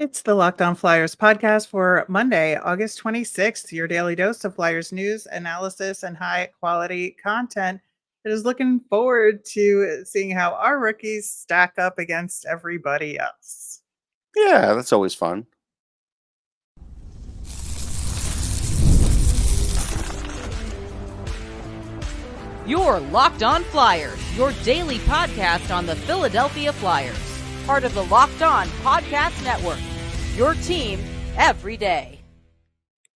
It's the Locked On Flyers podcast for Monday, August 26th, your daily dose of Flyers news, analysis, and high quality content. It is looking forward to seeing how our rookies stack up against everybody else. Yeah, that's always fun. You're Locked On Flyers, your daily podcast on the Philadelphia Flyers. Part of the Locked On Podcast Network, your team every day.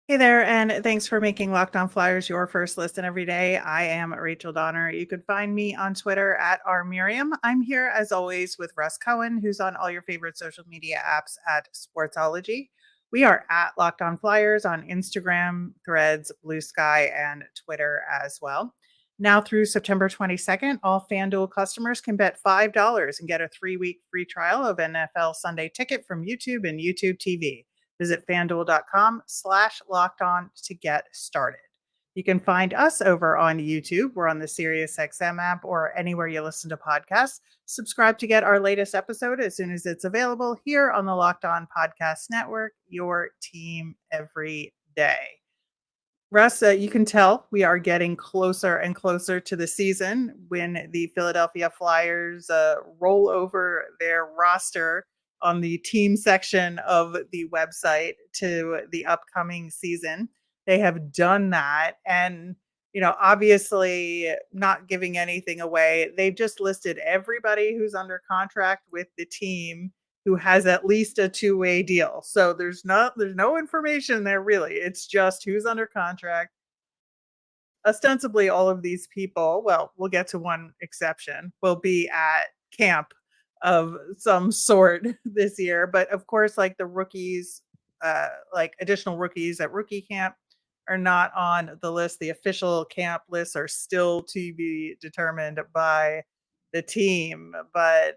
Hey there, and thanks for making Locked On Flyers your first listen every day. I am Rachel Donner. You can find me on Twitter at rmiriam. I'm here as always with Russ Cohen, who's on all your favorite social media apps at Sportsology. We are at Locked On Flyers on Instagram, Threads, Blue Sky, and Twitter as well. Now through September 22nd, all FanDuel customers can bet $5 and get a 3-week free trial of NFL Sunday Ticket from YouTube and YouTube TV. Visit fanduel.com/lockedon to get started. You can find us over on YouTube. We're on the SiriusXM app or anywhere you listen to podcasts. Subscribe to get our latest episode as soon as it's available here on the Locked On Podcast Network, your team every day. Russ, you can tell we are getting closer and closer to the season when the Philadelphia Flyers roll over their roster on the team section of the website to the upcoming season. They have done that. And, obviously not giving anything away. They've just listed everybody who's under contract with the team who has at least a two-way deal. So there's no information there really. It's just who's under contract. Ostensibly all of these people, well, we'll get to one exception, will be at camp of some sort this year. But of course, like the rookies, like additional rookies at rookie camp are not on the list. The official camp lists are still to be determined by the team. But,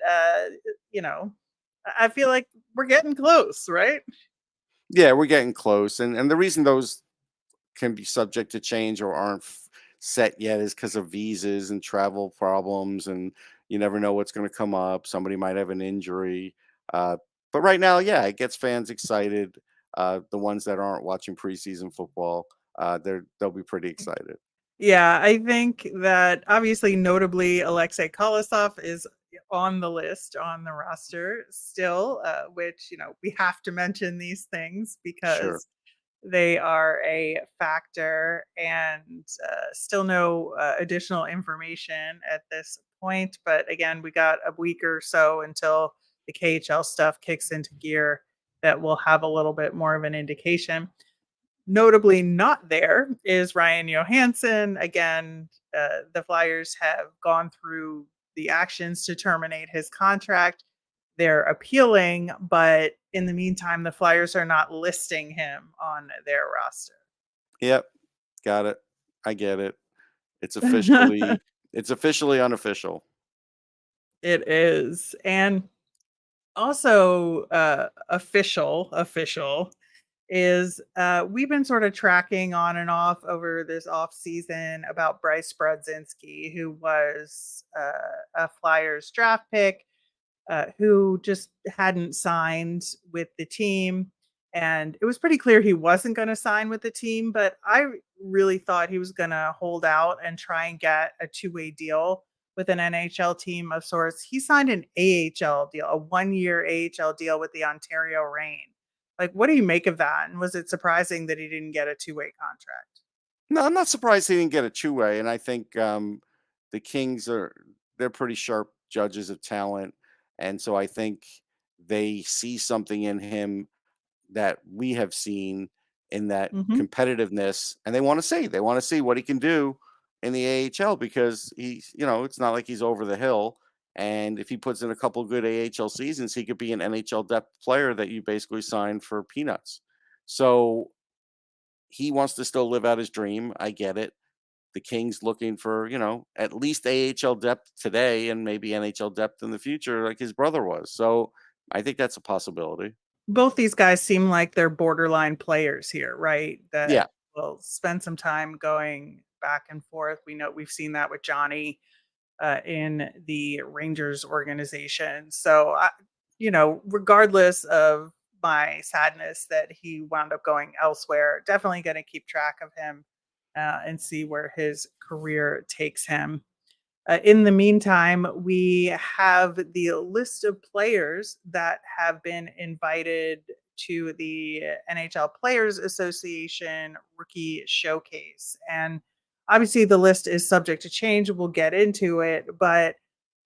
I feel like we're getting close, right? Yeah, we're getting close. And the reason those can be subject to change or aren't set yet is because of visas and travel problems. And you never know what's going to come up. Somebody might have an injury. But right now, yeah, it gets fans excited. The ones that aren't watching preseason football, they'll be pretty excited. Yeah, I think that obviously, notably, Alexei Kolosov is on the list on the roster still, which, we have to mention these things Sure. because they are a factor and still no additional information at this point. But again, we got a week or so until the KHL stuff kicks into gear that we'll have a little bit more of an indication. Notably not there is Ryan Johansson. Again, the Flyers have gone through the actions to terminate his contract. They're appealing, but in the meantime, the Flyers are not listing him on their roster. Yep. Got it. I get it. It's officially unofficial. It is. And also official is we've been sort of tracking on and off over this off season about Bryce Brodzinski, who was a Flyers draft pick, who just hadn't signed with the team. And it was pretty clear he wasn't going to sign with the team, but I really thought he was going to hold out and try and get a two-way deal with an NHL team of sorts. He signed an AHL deal, a 1-year AHL deal with the Ontario Reign. Like, what do you make of that? And was it surprising that he didn't get a two-way contract? No, I'm not surprised he didn't get a two-way. And I think the Kings they're pretty sharp judges of talent. And so I think they see something in him that we have seen in that Mm-hmm. competitiveness, and they want to see what he can do in the AHL because he's, it's not like he's over the hill. And if he puts in a couple good AHL seasons, he could be an NHL depth player that you basically signed for peanuts. So he wants to still live out his dream. I get it. The Kings looking for, at least AHL depth today and maybe NHL depth in the future, like his brother was. So I think that's a possibility. Both these guys seem like they're borderline players here, right? Yeah. That will spend some time going back and forth. We've seen that with Johnny in the Rangers organization. So, regardless of my sadness that he wound up going elsewhere. Definitely going to keep track of him and see where his career takes him. In the meantime, we have the list of players that have been invited to the NHL Players Association Rookie Showcase. And obviously, the list is subject to change. We'll get into it, but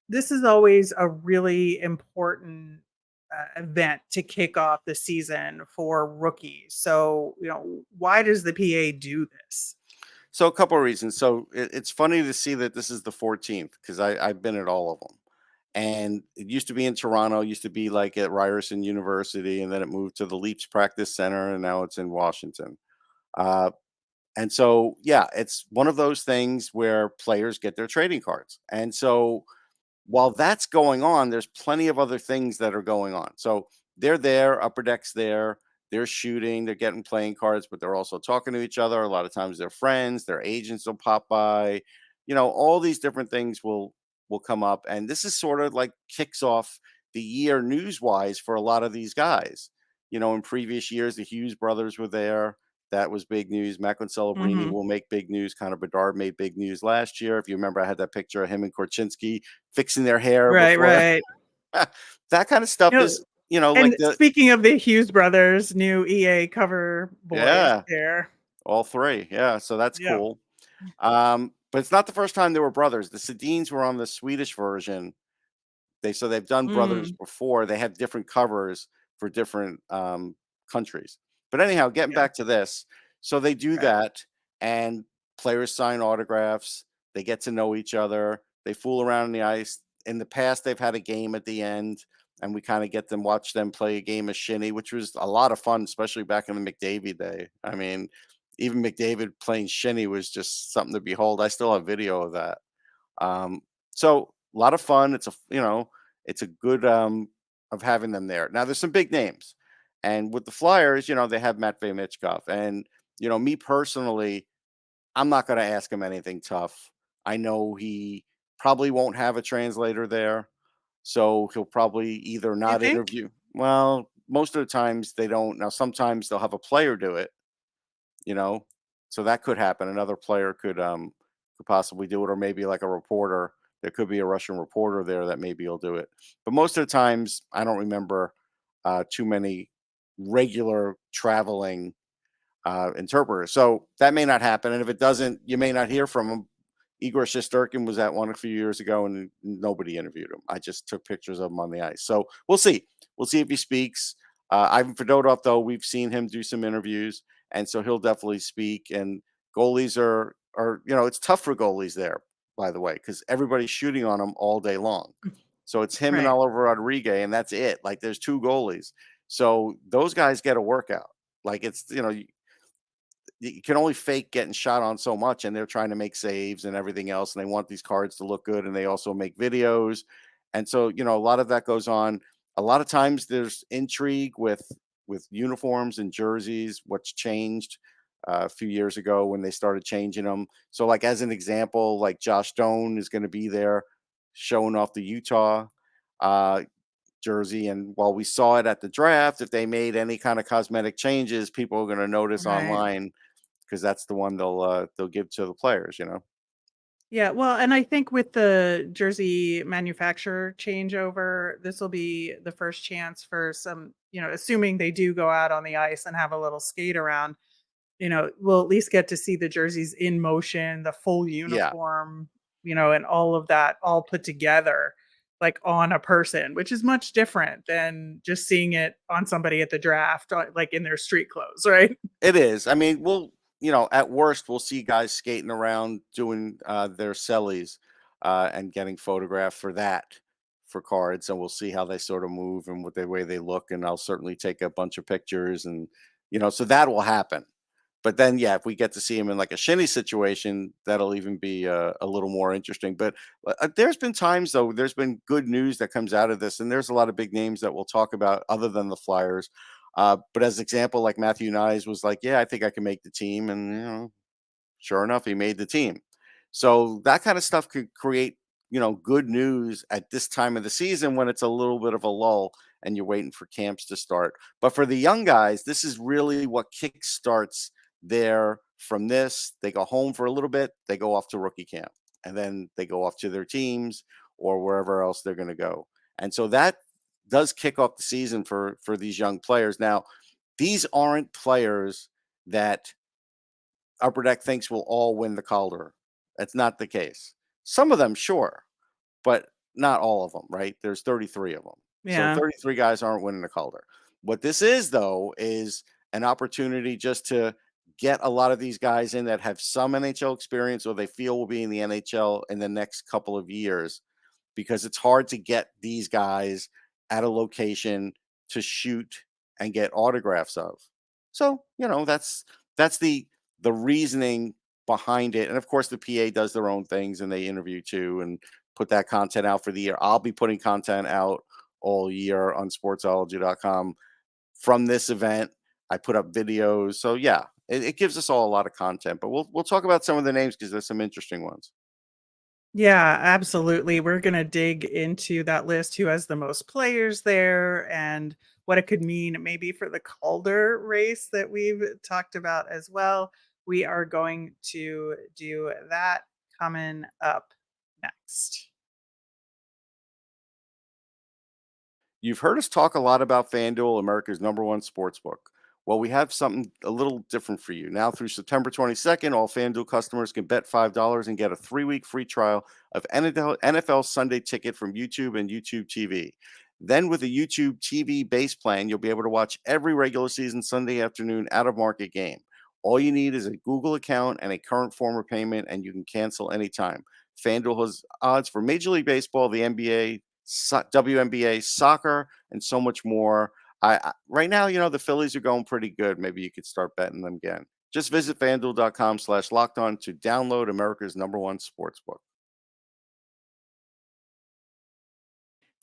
this is always a really important event to kick off the season for rookies. So, why does the PA do this? So a couple of reasons. So it's funny to see that this is the 14th because I've been at all of them. And it used to be in Toronto, used to be like at Ryerson University, and then it moved to the Leaps Practice Center, and now it's in Washington. Uh, and so, yeah, it's one of those things where players get their trading cards. And so while that's going on, there's plenty of other things that are going on. So they're there, Upper Deck's there, they're shooting, they're getting playing cards, but they're also talking to each other. A lot of times they're friends, their agents will pop by. All these different things will come up. And this is sort of like kicks off the year news-wise for a lot of these guys. In previous years, the Hughes brothers were there. That was big news. Macklin Celebrini Mhm. will make big news. Connor Bedard made big news last year. If you remember, I had that picture of him and Korchinski fixing their hair Right, before. right. That kind of stuff You know, is, like and the speaking of the Hughes brothers, new EA cover boys yeah, here. all three. Yeah, so that's Yeah. cool. But it's not the first time they were brothers. The Sedins were on the Swedish version. They've done brothers Mm, before. They have different covers for different countries. But anyhow, getting yeah. back to this, so they do Okay. that, and players sign autographs. They get to know each other. They fool around on the ice. In the past, they've had a game at the end, and we kind of get them watch them play a game of shinny, which was a lot of fun, especially back in the McDavid day. I mean, even McDavid playing shinny was just something to behold. I still have video of that. So a lot of fun. It's a good of having them there. Now there's some big names, and with the Flyers, they have Matvei Michkov, and me personally, I'm not going to ask him anything tough. I know he probably won't have a translator there, so he'll probably either You not think? interview. Well, most of the times they don't. Now sometimes they'll have a player do it, you know, so that could happen. Another player could possibly do it, or maybe like a reporter. There could be a Russian reporter there that maybe will do it. But most of the times, I don't remember too many regular traveling interpreters. So that may not happen. And if it doesn't, you may not hear from him. Igor Shesterkin was at one a few years ago, and nobody interviewed him. I just took pictures of him on the ice. So we'll see. We'll see if he speaks. Ivan Fedotov, though, we've seen him do some interviews, and so he'll definitely speak. And goalies are it's tough for goalies there, by the way, because everybody's shooting on them all day long. So it's him and Right. Oliver Rodriguez, and that's it. Like there's two goalies, so those guys get a workout. Like it's you can only fake getting shot on so much, and they're trying to make saves and everything else, and they want these cards to look good, and they also make videos, and so a lot of that goes on. A lot of times there's intrigue with uniforms and jerseys, what's changed a few years ago when they started changing them. So like as an example, like Josh Stone is going to be there showing off the Utah uh jersey, and while we saw it at the draft, if they made any kind of cosmetic changes, people are going to notice Right. online because that's the one they'll give to the players. Yeah, well, and I think with the jersey manufacturer changeover, this will be the first chance for some, assuming they do go out on the ice and have a little skate around, we'll at least get to see the jerseys in motion, the full Yeah, uniform, and all of that all put together like on a person, which is much different than just seeing it on somebody at the draft, like in their street clothes, right? it is. I mean, at worst, we'll see guys skating around doing their sellies and getting photographed for that for cards, and we'll see how they sort of move and what the way they look. And I'll certainly take a bunch of pictures, and so that will happen. But then, yeah, if we get to see him in like a shinny situation, that'll even be a little more interesting. But there's been times, though, there's been good news that comes out of this, and there's a lot of big names that we'll talk about other than the Flyers. But as example, like Matthew Nyes was like, yeah, I think I can make the team. And, sure enough, he made the team. So that kind of stuff could create, good news at this time of the season when it's a little bit of a lull and you're waiting for camps to start. But for the young guys, this is really what kickstarts from this. They go home for a little bit, they go off to rookie camp, and then they go off to their teams or wherever else they're going to go. And so that does kick off the season for these young players. Now, these aren't players that Upper Deck thinks will all win the Calder. That's not the case. Some of them, sure, but not all of them, right? There's 33 of them. So Yeah. 33 guys aren't winning the Calder. What this is, though, is an opportunity just to get a lot of these guys in that have some NHL experience or they feel will be in the NHL in the next couple of years, because it's hard to get these guys at a location to shoot and get autographs of. So, that's the reasoning behind it. And of course, the PA does their own things and they interview too and put that content out for the year. I'll be putting content out all year on sportsology.com from this event. I put up videos. So yeah, it gives us all a lot of content, but we'll talk about some of the names because there's some interesting ones. Yeah, absolutely. We're going to dig into that list, who has the most players there and what it could mean maybe for the Calder race that we've talked about as well. We are going to do that coming up next. You've heard us talk a lot about FanDuel, America's #1 sportsbook. Well, we have something a little different for you. Now through September 22nd, all FanDuel customers can bet $5 and get a 3-week free trial of NFL Sunday Ticket from YouTube and YouTube TV. Then with a YouTube TV base plan, you'll be able to watch every regular season Sunday afternoon out-of-market game. All you need is a Google account and a current form of payment, and you can cancel anytime. FanDuel has odds for Major League Baseball, the NBA, WNBA, soccer, and so much more. Right now, the Phillies are going pretty good. Maybe you could start betting them again. Just visit FanDuel.com/lockedon to download America's #1 sportsbook.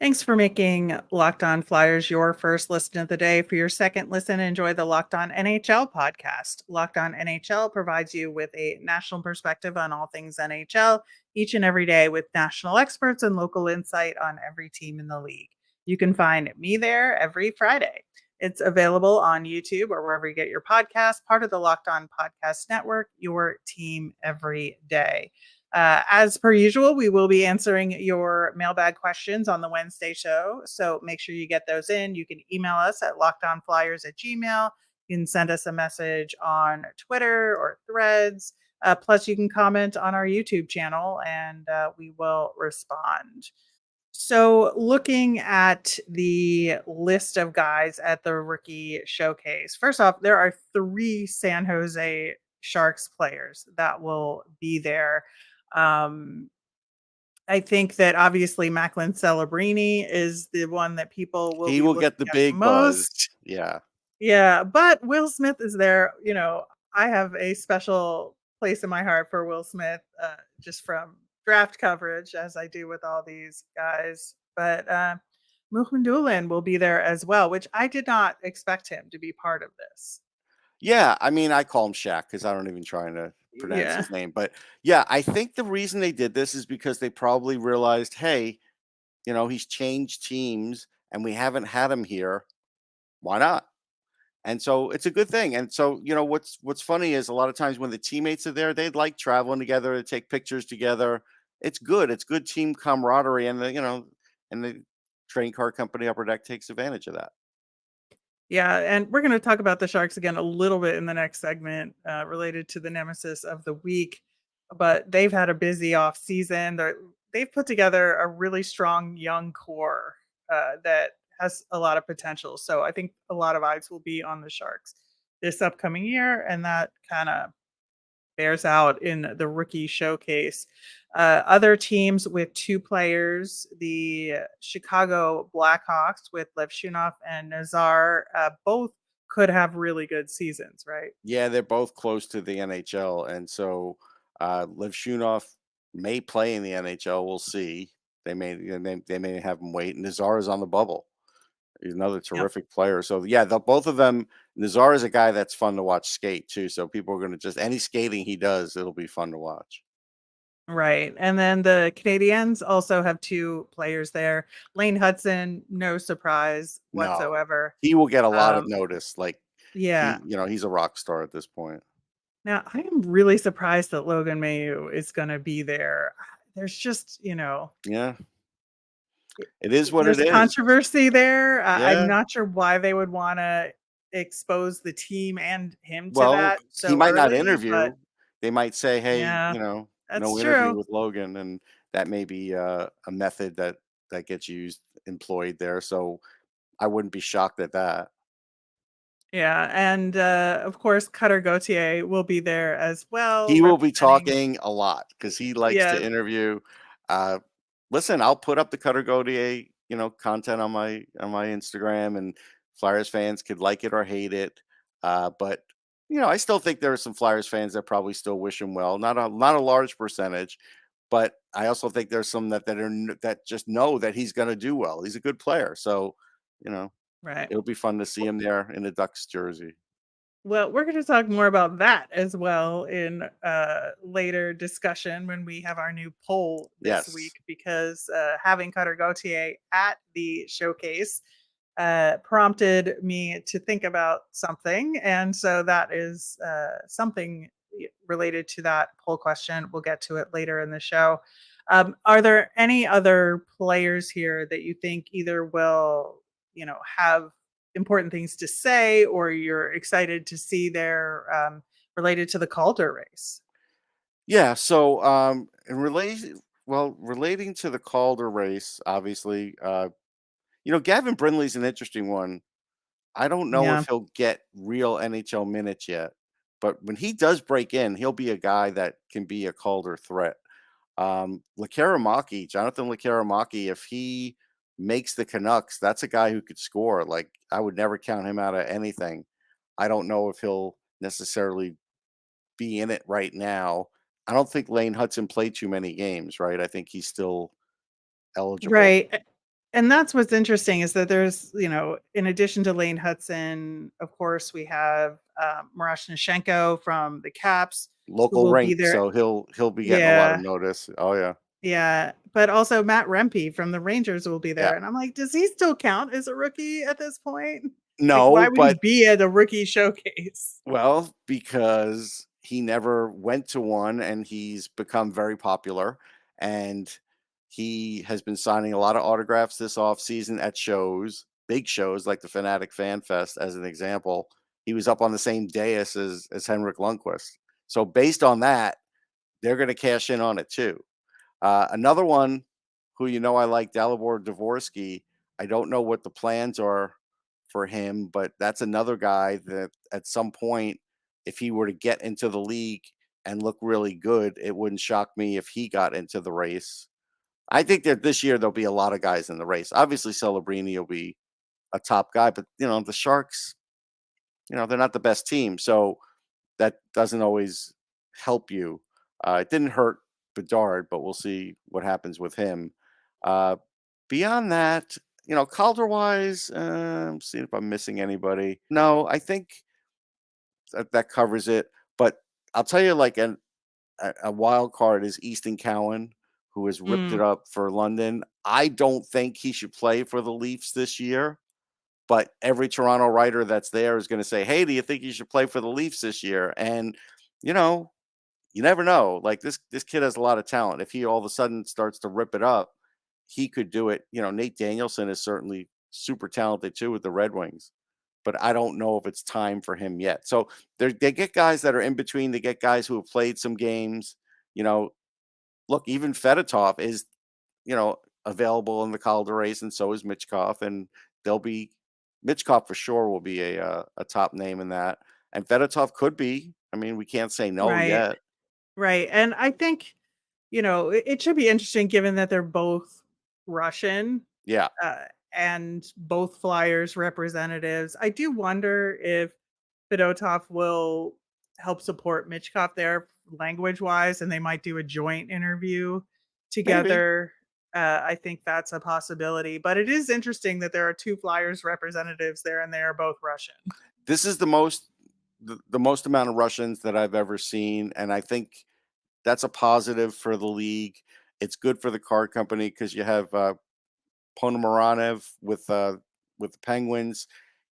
Thanks for making Locked On Flyers your first listen of the day. For your second listen, enjoy the Locked On NHL podcast. Locked On NHL provides you with a national perspective on all things NHL each and every day, with national experts and local insight on every team in the league. You can find me there every Friday. It's available on YouTube or wherever you get your podcast, part of the Locked On Podcast Network, your team every day. As per usual, we will be answering your mailbag questions on the Wednesday show. So make sure you get those in. You can email us at lockedonflyers@gmail.com. You can send us a message on Twitter or Threads. Plus, you can comment on our YouTube channel and we will respond. So, looking at the list of guys at the rookie showcase, first off, there are 3 San Jose Sharks players that will be there. Um, I think that obviously Macklin Celebrini is the one that people will He be will looking get the at big buzz. most. Yeah. Yeah, but Will Smith is there. I have a special place in my heart for Will Smith, just from draft coverage, as I do with all these guys. But Mukhundulin will be there as well, which I did not expect him to be part of this. Yeah, I mean, I call him Shaq because I don't even try to pronounce Yeah. his name. But yeah, I think the reason they did this is because they probably realized, hey, he's changed teams and we haven't had him here. Why not? And so it's a good thing. And so, what's funny is a lot of times when the teammates are there, they like traveling together to take pictures together. It's good. It's good team camaraderie. And the train car company Upper Deck takes advantage of that. Yeah, and we're going to talk about the Sharks again a little bit in the next segment, related to the Nemesis of the week. But they've had a busy off season. They've put together a really strong young core that has a lot of potential. So I think a lot of eyes will be on the Sharks this upcoming year, and that kind of bears out in the rookie showcase. Other teams with 2 players, the Chicago Blackhawks with Levshunov and Nazar, both could have really good seasons, right? Yeah, they're both close to the NHL. And so Levshunov may play in the NHL. We'll see. They may have him wait. Nazar is on the bubble. He's another Yep. terrific player. So yeah, both of them. Nazar is a guy that's fun to watch skate too. So people are going to any skating he does, it'll be fun to watch. Right. And then the Canadiens also have 2 players there. Lane Hudson, no surprise No, whatsoever. he will get a lot of Um, notice. Like yeah. he's a rock star at this point. Now, I am really surprised that Logan Mailloux is gonna be there. There's just, Yeah, I it is what it there's is. controversy there. I'm Yeah. not sure why they would wanna expose the team and him to Well, that he so might not early, but interview. They might say, "Hey, yeah, that's no interview true. with Logan," and that may be a method that gets employed there. So I wouldn't be shocked at that. Yeah, and, of course, Cutter Gauthier will be there as well, He will be representing. talking a lot because he likes to Yes. interview. Uh, Listen, I'll put up the Cutter Gauthier, content on my Instagram, and Flyers fans could like it or hate it. But I still think there are some Flyers fans that probably still wish him well. Not a large percentage, but I also think there's some that just know that he's going to do well. He's a good player, so you know Right. it'll be fun to see him there in the Ducks jersey. Well, we're gonna talk more about that as well in, later discussion when we have our new poll this week Yes. because, having Cutter Gauthier at the showcase, prompted me to think about something, and so that is, something related to that poll question. We'll get to it later in the show. Are there any other players here that you think either will, have important things to say, or you're excited to see there related to the Calder race? Yeah, so relating to the Calder race, obviously, Gavin Brindley's an interesting one. I don't know Yeah. if he'll get real NHL minutes yet, but when he does break in, he'll be a guy that can be a Calder threat. Jonathan Lekaramaki, if he makes the Canucks, that's a guy who could score. Like, I would never count him out of anything. I don't know if he'll necessarily be in it right now. I don't think Lane Hudson played too many games, right? I think he's still eligible. Right. And that's what's interesting is that there's, in addition to Lane Hudson, of course, we have Marashenko from the Caps who Local will be rink, there. so he'll be getting a lot of Yeah. notice. Oh yeah. Yeah. But also Matt Rempe from the Rangers will be Yeah. there. And I'm like, does he still count as a rookie at this point? Like, No, why would he but be at a rookie showcase? well, because he never went to one and he's become very popular, and he has been signing a lot of autographs this offseason at shows, big shows like the Fanatic Fan Fest as an example. He was up on the same dais as Henrik Lundqvist. So based on that, they're going to cash in on it too. Another one who I like, Dalibor Dvorsky. I don't know what the plans are for him, but that's another guy that at some point, if he were to get into the league and look really good, it wouldn't shock me if he got into the race. I think that this year there'll be a lot of guys in the race. Obviously, Celebrini will be a top guy, but the Sharks, they're not the best team, so that doesn't always help you. It didn't hurt Bedard, but we'll see what happens with him. Uh, Beyond that, Calder wise, I'm seeing if I'm missing anybody. No, I think that covers it. But I'll tell you, like a wild card is Easton Cowan, who has ripped Mm, it up for London. I don't think he should play for the Leafs this year. But every Toronto writer that's there is going to say, "Hey, do you think you should play for the Leafs this year?" And you know, you never know. Like, this kid has a lot of talent. If he all of a sudden starts to rip it up, he could do it. Nate Danielson is certainly super talented too with the Red Wings, but I don't know if it's time for him yet. So they get guys that are in between. They get guys who have played some games. You know, Look, even Fedotov is you know, available in the Calder race, and so is Michkov, and they'll be Michkov for sure will be a top name in that, and Fedotov could be. I mean, we can't say no right. yet. Right. And I think, it should be interesting given that they're both Russian, Yeah, uh, and both Flyers representatives. I do wonder if Fedotov will help support Michkov there language wise, and they might do a joint interview maybe. together. I think that's a possibility. But it is interesting that there are 2 Flyers representatives there and they are both Russian. This is the most amount of Russians that I've ever seen, and I think That's a positive for the league. It's good for the card company because you have Ponomarev with the Penguins.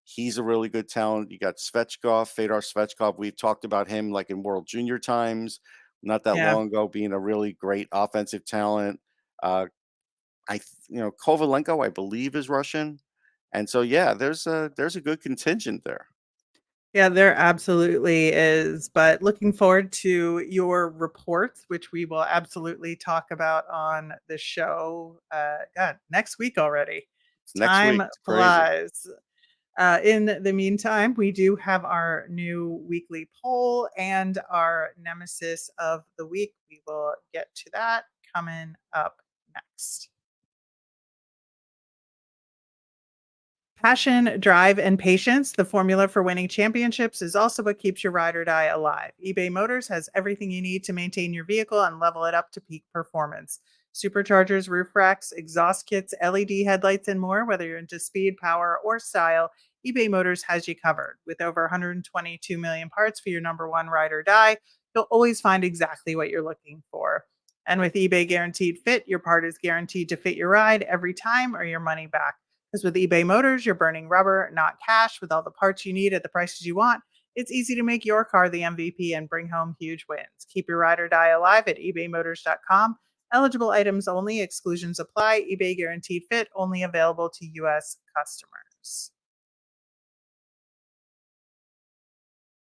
He's a really good talent. You got Svechkov, Fedor Svechkov. We've talked about him like in World Junior times, not that Yeah. long ago, being a really great offensive talent. Uh, Kovalenko, I believe, is Russian, and so yeah, there's a good contingent there. Yeah, there absolutely is. But looking forward to your reports, which we will absolutely talk about on the show. God, next week already. Next Time week, it's crazy. flies. In the meantime, we do have our new weekly poll and our nemesis of the week. We will get to that coming up next. Passion, drive, and patience, the formula for winning championships, is also what keeps your ride or die alive. eBay Motors has everything you need to maintain your vehicle and level it up to peak performance. Superchargers, roof racks, exhaust kits, LED headlights, and more. Whether you're into speed, power, or style, eBay Motors has you covered. With over 122 million parts for your number one ride or die, you'll always find exactly what you're looking for. And with eBay Guaranteed Fit, your part is guaranteed to fit your ride every time or your money back. Because with eBay Motors, you're burning rubber, not cash, with all the parts you need at the prices you want. It's easy to make your car the MVP and bring home huge wins. Keep your ride or die alive at ebaymotors.com. Eligible items only, exclusions apply. eBay Guaranteed Fit only available to U.S. customers.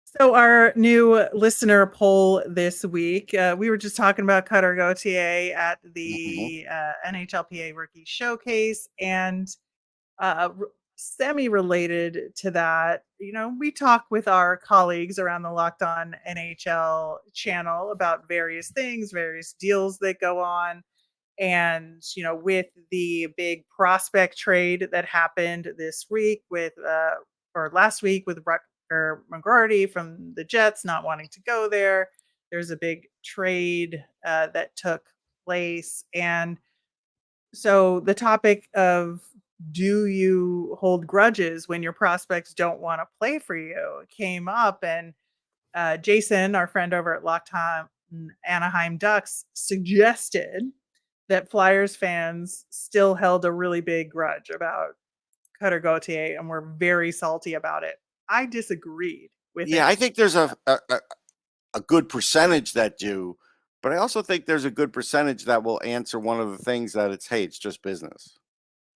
So, our new listener poll this week, we were just talking about Cutter Gauthier at Mhm. the NHLPA Rookie Showcase, and semi-related to that, we talk with our colleagues around the Locked On NHL channel about various things, various deals that go on. And, with the big prospect trade that happened this week or last week with Rutger McGroarty from the Jets not wanting to go there, there's a big trade that took place. And so the topic of, do you hold grudges when your prospects don't want to play for you, came up, and Jason, our friend over at Locked On Anaheim Ducks, suggested that Flyers fans still held a really big grudge about Cutter Gauthier and were very salty about it. I disagreed with Yeah, him. I think there's a good percentage that do, but I also think there's a good percentage that will answer one of the things that it's just business.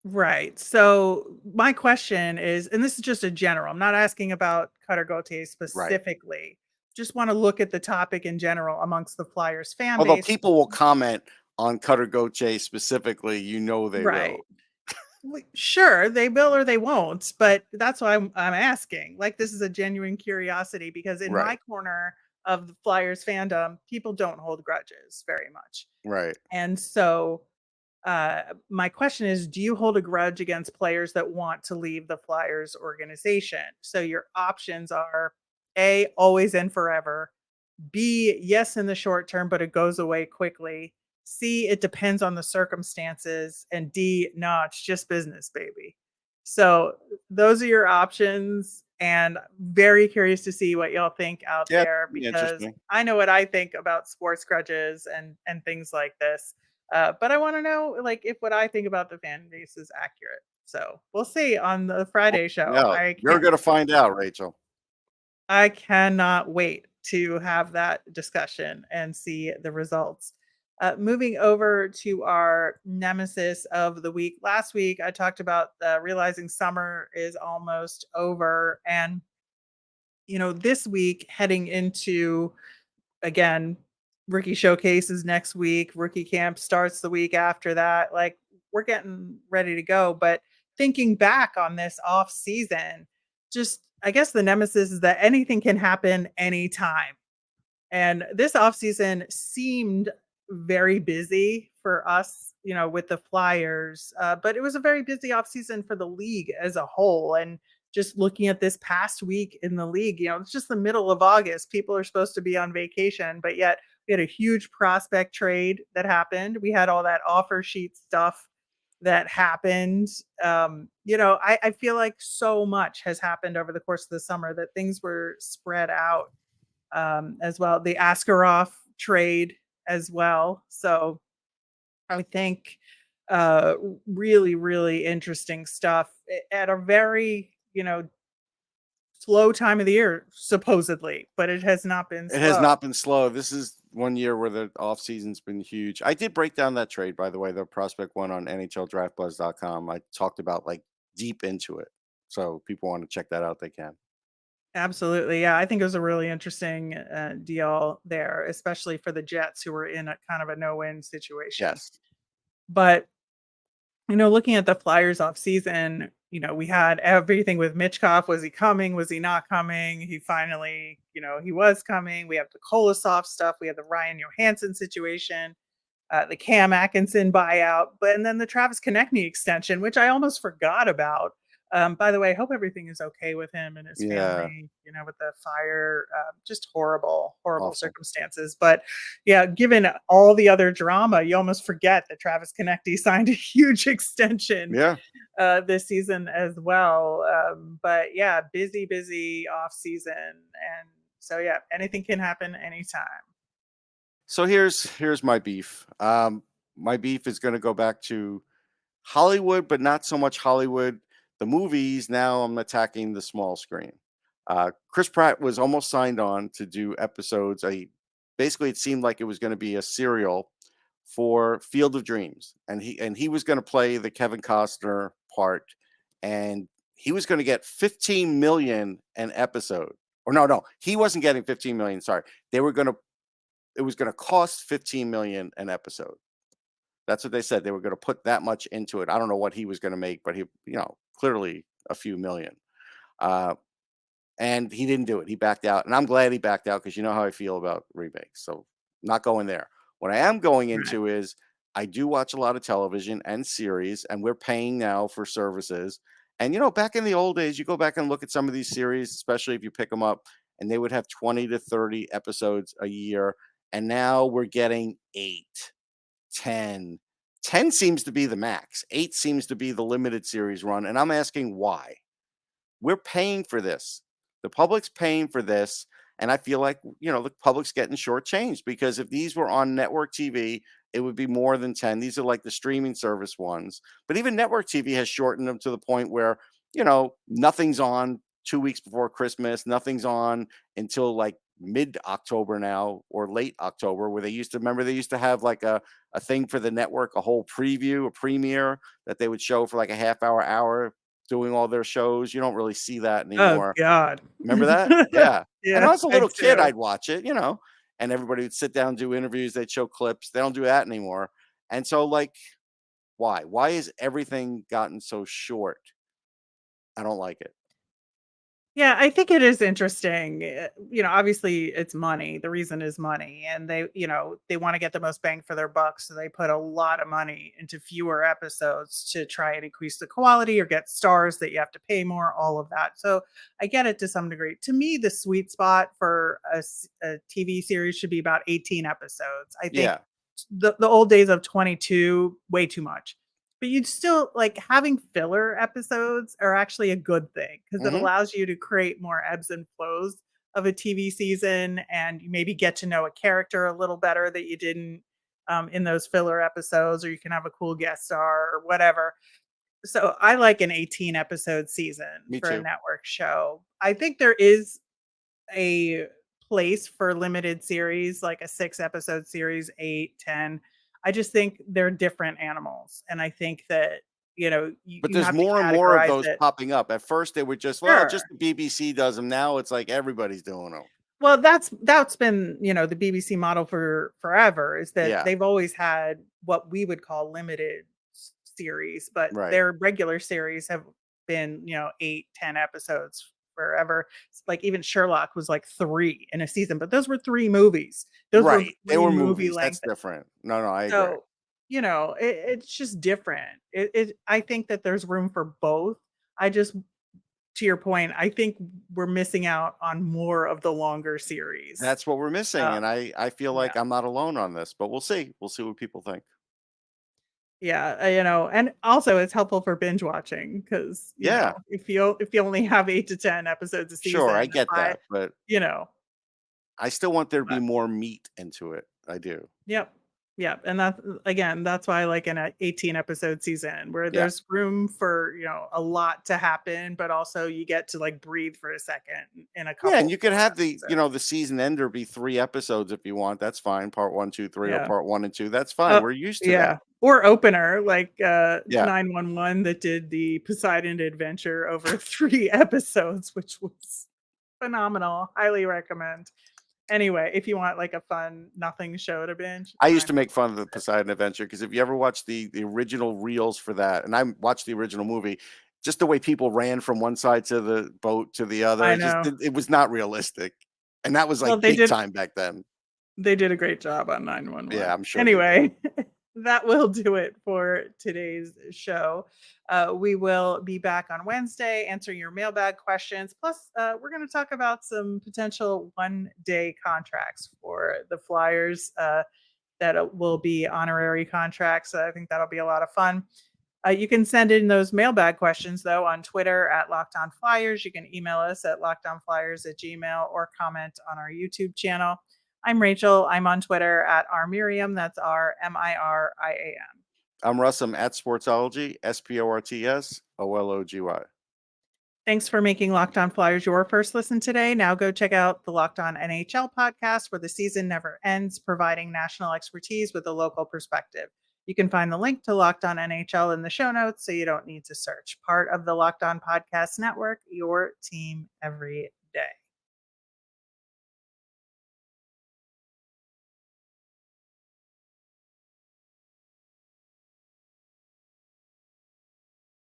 Right. So my question is, and this is just a general, I'm not asking about Cutter Gauthier Right. specifically. Just want to look at the topic in general amongst the Flyers fan Although base. people will comment on Cutter Gauthier specifically, they Right. will. Sure, they will or they won't, but that's why I'm asking. Like, this is a genuine curiosity because in my Right. corner of the Flyers fandom, people don't hold grudges very much. Right. And so my question is, do you hold a grudge against players that want to leave the Flyers organization? So your options are A, always and forever; B, yes, in the short term, but it goes away quickly; C, it depends on the circumstances; and D, no, it's just business, baby. So those are your options. And very curious to see what y'all think out Yeah, there, be because interesting. I know what I think about sports grudges and things like this. But I want to know, like, if what I think about the fan base is accurate. So we'll see on the Friday show. Yeah, you're gonna find out, Rachel. I cannot wait to have that discussion and see the results. Moving over to our nemesis of the week. Last week, I talked about realizing summer is almost over. And, this week, heading into, again, rookie showcases next week, rookie camp starts the week after that. Like, we're getting ready to go. But thinking back on this off season, just, I guess the nemesis is that anything can happen anytime. And this offseason seemed very busy for us, with the Flyers, but it was a very busy offseason for the league as a whole. And just looking at this past week in the league, it's just the middle of August. People are supposed to be on vacation, but yet we had a huge prospect trade that happened. We had all that offer sheet stuff that happened. I feel like so much has happened over the course of the summer that things were spread out as well. The Askarov trade as well. So I think really, really interesting stuff at a very, slow time of the year, supposedly, but it has not been It has slow. not been slow. This is one year where the off season's been huge. I did break down that trade, by the way, the prospect one on NHLDraftBuzz.com. I talked about like deep into it. So people want to check that out, they can. Absolutely. Yeah. I think it was a really interesting deal there, especially for the Jets, who were in a kind of a no win situation. Yes. But, looking at the Flyers off season, we had everything with Michkov. Was he coming? Was he not coming? He finally, he was coming. We have the Kolosov stuff. We had the Ryan Johansson situation, the Cam Atkinson buyout, and then the Travis Konechny extension, which I almost forgot about. By the way, I hope everything is okay with him and his Yeah. family, with the fire, just horrible, horrible Awful. circumstances. But yeah, given all the other drama, you almost forget that Travis Konechny signed a huge extension Yeah. this season as well. But yeah, busy off season. And so, yeah, anything can happen anytime. So here's my beef. My beef is going to go back to Hollywood, but not so much Hollywood. The movies, now I'm attacking the small screen. Chris Pratt was almost signed on to do episodes. Basically, it seemed like it was going to be a serial for Field of Dreams, and he was going to play the Kevin Costner part, and he was going to get 15 million an episode. Or no, he wasn't getting 15 million. Sorry, it was going to cost 15 million an episode. That's what they said. They were going to put that much into it. I don't know what he was going to make, but he, clearly a few million. And he didn't do it. He backed out. And I'm glad he backed out because you know how I feel about remakes. So not going there. What I am going into is I do watch a lot of television and series, and we're paying now for services. And, back in the old days, you go back and look at some of these series, especially if you pick them up, and they would have 20 to 30 episodes a year. And now we're getting 8. 10 seems to be the max. 8 seems to be the limited series run. And I'm asking why. We're paying for this. The public's paying for this. And I feel like, the public's getting shortchanged, because if these were on network TV, it would be more than 10. These are like the streaming service ones. But even network TV has shortened them to the point where, nothing's on 2 weeks before Christmas. Nothing's on until like mid-October now, or late October, where they used to have like a thing for the network, a whole preview, a premiere that they would show for like a half hour doing all their shows. You don't really see that anymore. Oh God. Remember that? Yeah. Yeah. And when I was a little kid, do. I'd watch it, and everybody would sit down and do interviews. They'd show clips. They don't do that anymore. And so, like, why? Why is everything gotten so short? I don't like it. Yeah, I think it is interesting. Obviously it's money. The reason is money. And they want to get the most bang for their buck. So they put a lot of money into fewer episodes to try and increase the quality or get stars that you have to pay more, all of that. So I get it to some degree. To me, the sweet spot for a TV series should be about 18 episodes. I think the old days of 22, way too much. But you'd still like having filler episodes are actually a good thing, because it allows you to create more ebbs and flows of a TV season, and you maybe get to know a character a little better that you didn't in those filler episodes, or you can have a cool guest star or whatever. So I like an 18 episode season for a network show. I think there is a place for limited series, like a 6 episode series, 8, 10. I just think they're different animals. And I think that, but there's more and more of those popping up. At first they were just, just the BBC does them. Now it's like everybody's doing them. Well, that's been, the BBC model for forever, is that they've always had what we would call limited series, but their regular series have been, 8, 10 episodes forever. Like even Sherlock was like 3 in a season, but those were 3 movies. Those were they were movies. That's different. No, I agree. It's just different. I think that there's room for both. To your point, I think we're missing out on more of the longer series. That's what we're missing. And I feel like I'm not alone on this, but we'll see. We'll see what people think. Yeah, and also it's helpful for binge watching, because if you only have 8 to 10 episodes a season, sure, I get that, but I still want there to be more meat into it. I do. Yep. Yep. And that's why I like an 18 episode season where Yeah. there's room for, a lot to happen, but also you get to like breathe for a second in a couple. Yeah, and you could have the, episodes. the season ender be 3 episodes if you want. That's fine. Part 1, 2, 3, or Yeah. part 1 and 2. That's fine. We're used to that. Or opener, like Yeah. 911 that did the Poseidon adventure over 3 episodes, which was phenomenal. Highly recommend. Anyway, if you want like a fun nothing show to binge. I used to make fun of the Poseidon Adventure because if you ever watch the original reels for that, and I watched the original movie, just the way people ran from one side to the boat to the other, I it just know. it was not realistic. And that was Well, like big time back then. They did a great job on 911. Yeah, I'm sure they did. Anyway, that will do it for today's show. We will be back on Wednesday answering your mailbag questions. Plus, we're going to talk about some potential one-day contracts for the Flyers that will be honorary contracts. I think that'll be a lot of fun. You can send in those mailbag questions, though, on Twitter at Locked On Flyers. You can email us at lockedonflyers@gmail.com or comment on our YouTube channel. I'm Rachel. I'm on Twitter at rmiriam. That's RMIRIAM. I'm Russ. I'm at Sportsology, SPORTSOLOGY. Thanks for making Locked On Flyers your first listen today. Now go check out the Locked On NHL podcast, where the season never ends, providing national expertise with a local perspective. You can find the link to Locked On NHL in the show notes, so you don't need to search. Part of the Locked On Podcast Network, your team every day.